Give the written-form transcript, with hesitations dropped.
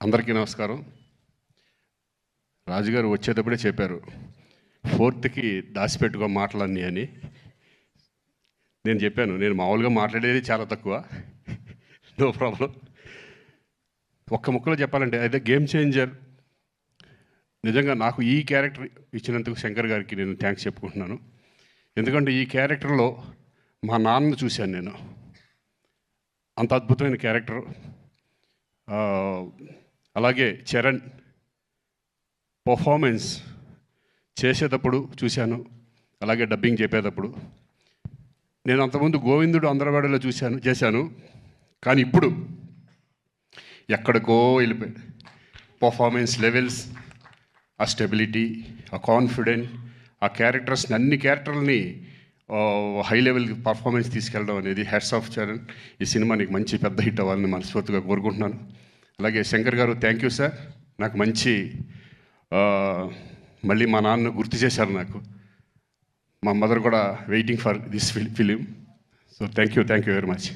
అందరికీ నమస్కారం. రాజుగారు వచ్చేటప్పుడే చెప్పారు 4th దాచిపెట్టుకో మాటలన్నీ అని. నేను చెప్పాను, నేను మామూలుగా మాట్లాడేది చాలా తక్కువ, నో ప్రాబ్లం. ఒక్క ముక్కలో చెప్పాలంటే అయితే గేమ్ చేంజర్. నిజంగా నాకు ఈ క్యారెక్టర్ ఇచ్చినందుకు శంకర్ గారికి నేను థ్యాంక్స్ చెప్పుకుంటున్నాను. ఎందుకంటే ఈ క్యారెక్టర్లో మా నాన్నను చూశాను నేను. అంత అద్భుతమైన క్యారెక్టర్. అలాగే చరణ్ పర్ఫార్మెన్స్ చేసేటప్పుడు చూశాను, అలాగే డబ్బింగ్ చెప్పేటప్పుడు. నేను అంతకుముందు గోవిందుడు అందరవాడలో చేశాను, కానీ ఇప్పుడు ఎక్కడికో వెళ్ళిపోయాడు. పర్ఫార్మెన్స్ లెవెల్స్, ఆ స్టెబిలిటీ, ఆ కాన్ఫిడెంట్, ఆ క్యారెక్టర్స్ని అన్ని క్యారెక్టర్లని హై లెవెల్ పర్ఫార్మెన్స్ తీసుకెళ్ళడం అనేది హ్యాట్స్ ఆఫ్ చరణ్. ఈ సినిమా నీకు మంచి పెద్ద హిట్ అవ్వాలని మనస్ఫూర్తిగా కోరుకుంటున్నాను. అలాగే శంకర్ గారు థ్యాంక్ యూ సార్. నాకు మంచి మళ్ళీ మా నాన్న గుర్తు చేశారు నాకు. మా మదర్ కూడా waiting for this film. So thank you very much.